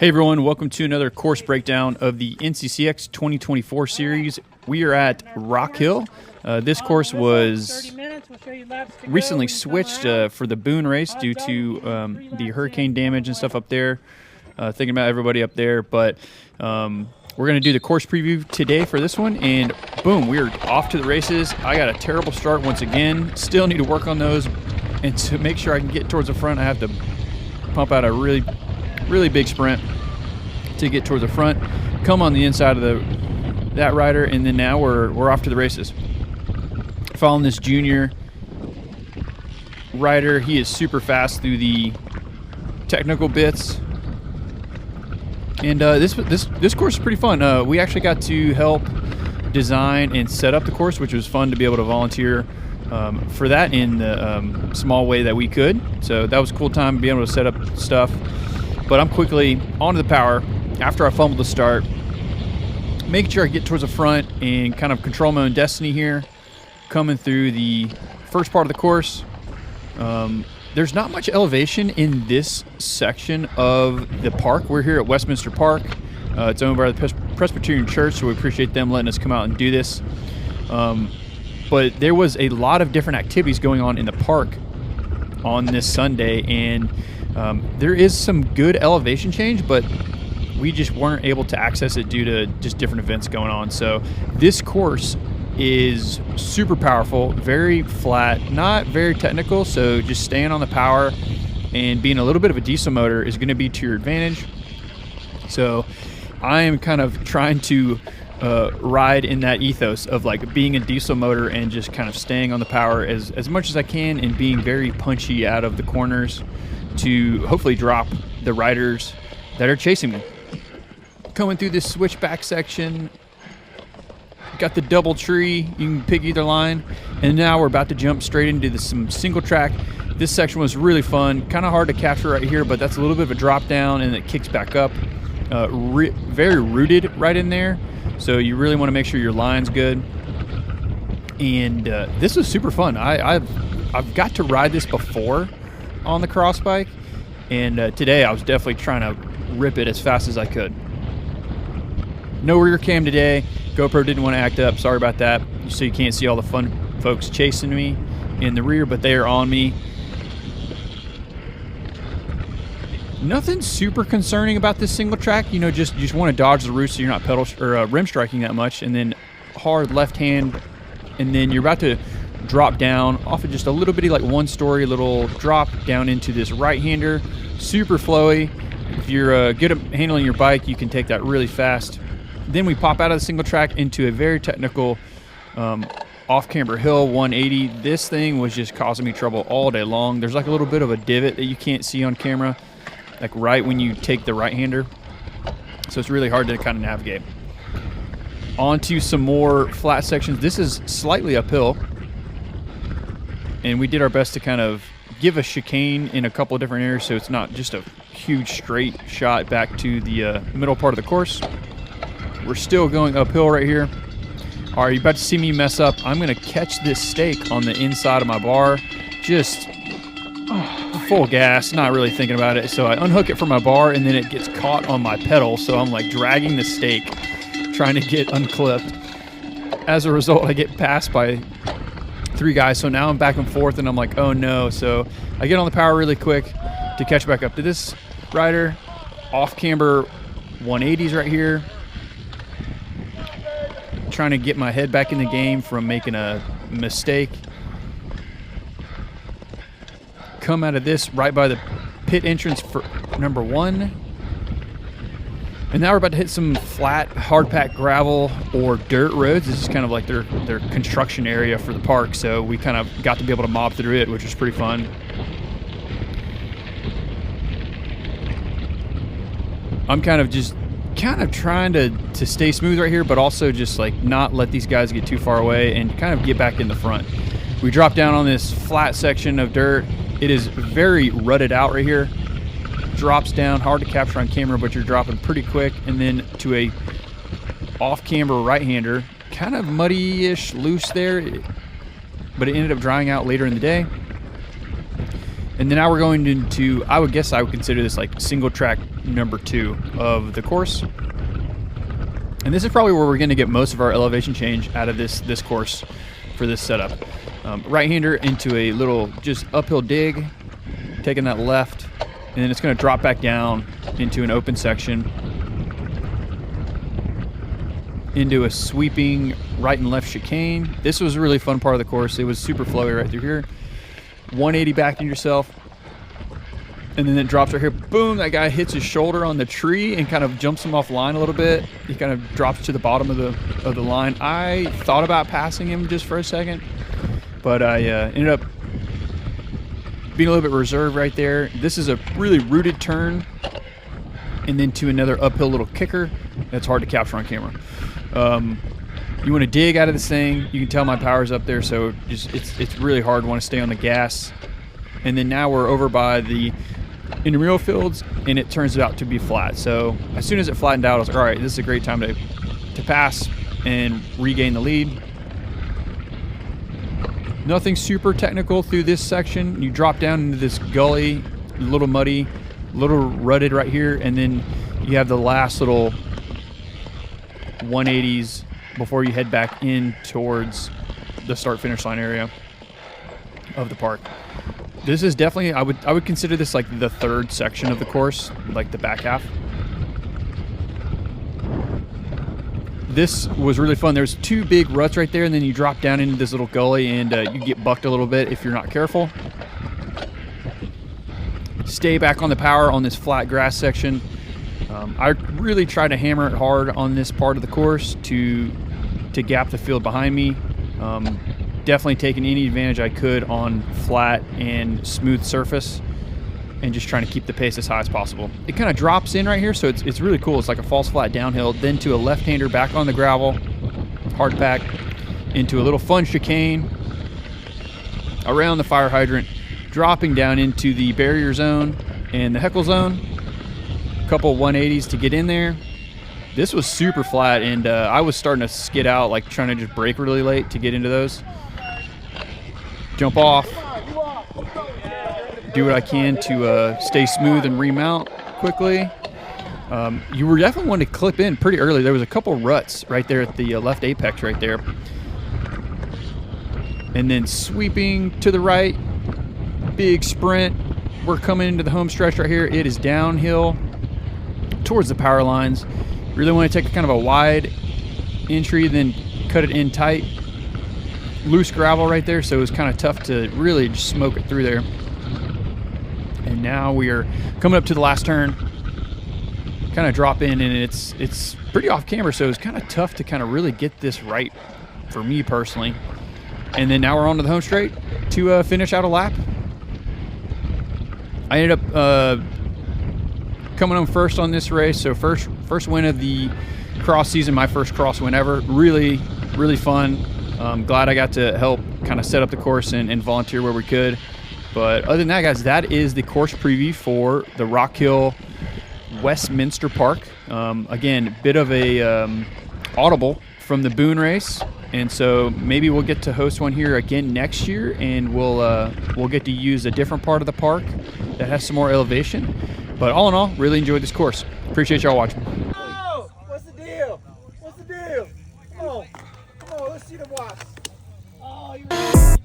Hey everyone, welcome to another course breakdown of the NCCX 2024 series. We are at Rock Hill. This course was recently switched for the Boone race due to the hurricane damage and stuff up there. Thinking about everybody up there, but we're going to do the course preview today for this one, and boom, we're off to the races. I got a terrible start once again. Still need to work on those, and to make sure I can get towards the front, I have to pump out a really big sprint to get towards the front, come on the inside of that rider, and then now we're off to the races. Following this junior rider, he is super fast through the technical bits, and this course is pretty fun. We actually got to help design and set up the course, which was fun to be able to volunteer for that in the small way that we could. So that was a cool time being able to set up stuff. But I'm quickly onto the power after I fumbled the start, making sure I get towards the front and kind of control my own destiny here, coming through the first part of the course. There's not much elevation in this section of the park. We're here at Westminster Park. It's owned by the Presbyterian Church, so we appreciate them letting us come out and do this. But there was a lot of different activities going on in the park on this Sunday, and there is some good elevation change, but we just weren't able to access it due to just different events going on. So this course is super powerful, very flat, not very technical, so just staying on the power and being a little bit of a diesel motor is going to be to your advantage. So I am kind of trying to ride in that ethos of like being a diesel motor and just kind of staying on the power as much as I can and being very punchy out of the corners to hopefully drop the riders that are chasing me. Coming through this switchback section, got the double tree, you can pick either line, and now we're about to jump straight into some single track. This section was really fun, kind of hard to capture right here, but that's a little bit of a drop down and it kicks back up. Very rooted right in there, so you really want to make sure your line's good. And this was super fun. I've got to ride this before on the cross bike, and today I was definitely trying to rip it as fast as I could. No rear cam today. GoPro didn't want to act up. Sorry about that. So you can't see all the fun folks chasing me in the rear, but they are on me. Nothing super concerning about this single track. You just want to dodge the roots so you're not pedal or rim striking that much, and then hard left hand, and then you're about to drop down off of just a little bitty, like one story little drop down into this right hander. Super flowy. If you're good at handling your bike, you can take that really fast. Then we pop out of the single track into a very technical off-camber hill 180. This thing was just causing me trouble all day long. There's like a little bit of a divot that you can't see on camera, like right when you take the right-hander. So it's really hard to kind of navigate. On to some more flat sections. This is slightly uphill, and we did our best to kind of give a chicane in a couple of different areas so it's not just a huge straight shot back to the middle part of the course. We're still going uphill right here. All right, you're about to see me mess up. I'm going to catch this stake on the inside of my bar. Just full gas, not really thinking about it. So I unhook it from my bar, and then it gets caught on my pedal. So I'm like dragging the stake, trying to get unclipped. As a result, I get passed by 3 guys. So now I'm back and forth, and I'm like, oh no. So I get on the power really quick to catch back up to this rider. Off-camber 180s right here. Trying to get my head back in the game from making a mistake. Come out of this right by the pit entrance for number 1. And now we're about to hit some flat, hard-packed gravel or dirt roads. This is kind of like their construction area for the park, so we kind of got to be able to mob through it, which was pretty fun. I'm kind of trying to stay smooth right here, but also just like not let these guys get too far away and kind of get back in the front. We drop down on this flat section of dirt. It is very rutted out right here. Drops down, hard to capture on camera, but you're dropping pretty quick. And then to a off-camber right-hander, kind of muddy-ish, loose there, but it ended up drying out later in the day. And then now we're going into, I would consider this like single track number 2 of the course. And this is probably where we're going to get most of our elevation change out of this course for this setup. Right-hander into a little just uphill dig, taking that left, and then it's going to drop back down into an open section, into a sweeping right and left chicane. This was a really fun part of the course. It was super flowy right through here. 180 back into yourself, and then it drops right here. Boom, that guy hits his shoulder on the tree and kind of jumps him off line a little bit. He kind of drops to the bottom of the line. I thought about passing him just for a second, but I ended up being a little bit reserved right there. This is a really rooted turn, and then to another uphill little kicker that's hard to capture on camera. You want to dig out of this thing. You can tell my power's up there, so just it's really hard. Want to stay on the gas. And then now we're over by the intramural fields, and it turns out to be flat. So as soon as it flattened out, I was like, all right, this is a great time to pass and regain the lead. Nothing super technical through this section. You drop down into this gully, a little muddy, a little rutted right here, and then you have the last little 180s before you head back in towards the start-finish line area of the park. This is definitely, I would consider this like the third section of the course, like the back half. This was really fun. There's 2 big ruts right there, and then you drop down into this little gully, and you get bucked a little bit if you're not careful. Stay back on the power on this flat grass section. I really try to hammer it hard on this part of the course to gap the field behind me. Definitely taking any advantage I could on flat and smooth surface, and just trying to keep the pace as high as possible. It kind of drops in right here, so it's really cool. It's like a false flat downhill, then to a left-hander back on the gravel, hard pack, into a little fun chicane, around the fire hydrant, dropping down into the barrier zone and the heckle zone. A couple 180s to get in there. This was super flat, and I was starting to skid out, like trying to just brake really late to get into those. Jump off, do what I can to stay smooth and remount quickly. You were definitely wanting to clip in pretty early. There was a couple ruts right there at the left apex right there. And then sweeping to the right, big sprint. We're coming into the home stretch right here. It is downhill towards the power lines. Really want to take kind of a wide entry, then cut it in tight. Loose gravel right there, so it was kind of tough to really just smoke it through there. And now we are coming up to the last turn. Kind of drop in, and it's pretty off camera, so it's kind of tough to kind of really get this right for me personally. And then now we're on to the home straight to finish out a lap. I ended up coming home first on this race, so first win of the cross season, my first cross win ever. Really fun. Glad I got to help kind of set up the course and volunteer where we could. But other than that, guys, that is the course preview for the Rock Hill Westminster Park. Again, bit of a audible from the Boone race, and so maybe we'll get to host one here again next year, and we'll get to use a different part of the park that has some more elevation. But all in all, really enjoyed this course. Appreciate y'all watching. Oh, what's the deal? What's the deal? Come on, let's see the watch. Oh, you.